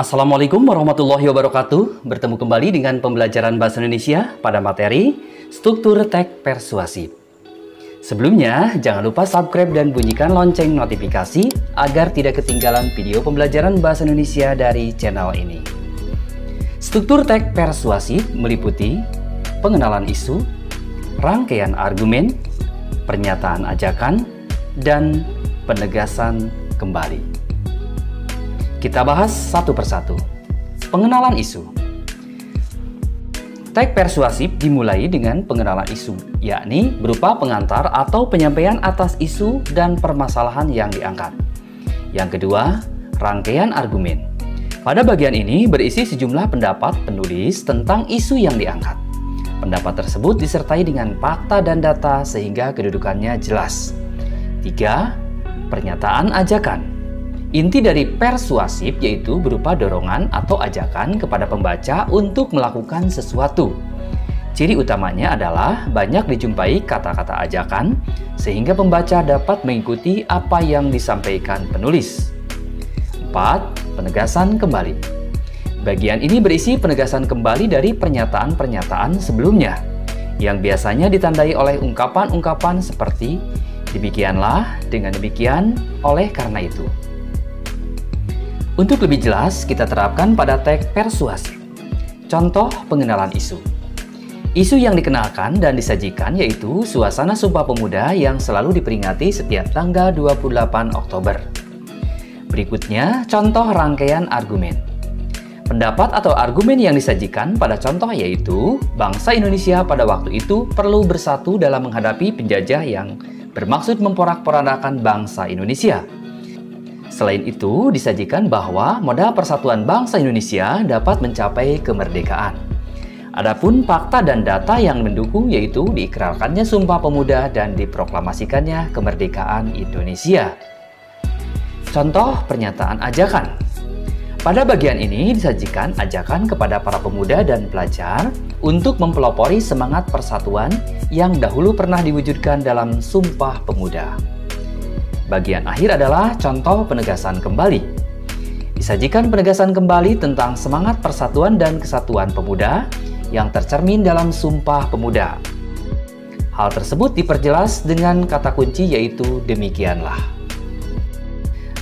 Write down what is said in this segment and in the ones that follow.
Assalamualaikum warahmatullahi wabarakatuh. Bertemu kembali dengan pembelajaran Bahasa Indonesia pada materi Struktur Teks Persuasif. Sebelumnya, jangan lupa subscribe dan bunyikan lonceng notifikasi agar tidak ketinggalan video pembelajaran Bahasa Indonesia dari channel ini. Struktur teks persuasif meliputi pengenalan isu, rangkaian argumen, pernyataan ajakan, dan penegasan kembali. Kita bahas satu persatu. Pengenalan isu. Teks persuasif dimulai dengan pengenalan isu, yakni berupa pengantar atau penyampaian atas isu dan permasalahan yang diangkat. Yang kedua, rangkaian argumen. Pada bagian ini berisi sejumlah pendapat penulis tentang isu yang diangkat. Pendapat tersebut disertai dengan fakta dan data sehingga kedudukannya jelas. 3. Pernyataan ajakan. Inti dari persuasif yaitu berupa dorongan atau ajakan kepada pembaca untuk melakukan sesuatu. Ciri utamanya adalah banyak dijumpai kata-kata ajakan sehingga pembaca dapat mengikuti apa yang disampaikan penulis. 4. Penegasan kembali. Bagian ini berisi penegasan kembali dari pernyataan-pernyataan sebelumnya yang biasanya ditandai oleh ungkapan-ungkapan seperti demikianlah, dengan demikian, oleh karena itu. Untuk lebih jelas, kita terapkan pada teks persuasif. Contoh pengenalan isu. Isu yang dikenalkan dan disajikan yaitu Suasana Sumpah Pemuda yang selalu diperingati setiap tanggal 28 Oktober. Berikutnya, contoh rangkaian argumen. Pendapat atau argumen yang disajikan pada contoh yaitu bangsa Indonesia pada waktu itu perlu bersatu dalam menghadapi penjajah yang bermaksud memporak-porandakan bangsa Indonesia. Selain itu, disajikan bahwa modal persatuan bangsa Indonesia dapat mencapai kemerdekaan. Adapun fakta dan data yang mendukung yaitu diikrarkannya Sumpah Pemuda dan diproklamasikannya kemerdekaan Indonesia. Contoh pernyataan ajakan. Pada bagian ini disajikan ajakan kepada para pemuda dan pelajar untuk mempelopori semangat persatuan yang dahulu pernah diwujudkan dalam Sumpah Pemuda. Bagian akhir adalah contoh penegasan kembali. Disajikan penegasan kembali tentang semangat persatuan dan kesatuan pemuda yang tercermin dalam Sumpah Pemuda. Hal tersebut diperjelas dengan kata kunci yaitu demikianlah.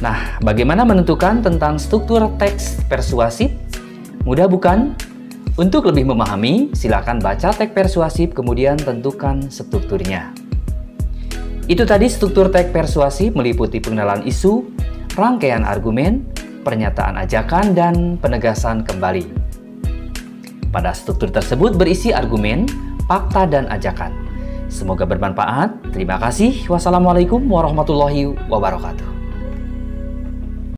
Nah, bagaimana menentukan tentang struktur teks persuasif? Mudah bukan? Untuk lebih memahami, silakan baca teks persuasif kemudian tentukan strukturnya. Itu tadi struktur teks persuasif meliputi pengenalan isu, rangkaian argumen, pernyataan ajakan, dan penegasan kembali. Pada struktur tersebut berisi argumen, fakta, dan ajakan. Semoga bermanfaat. Terima kasih. Wassalamualaikum warahmatullahi wabarakatuh.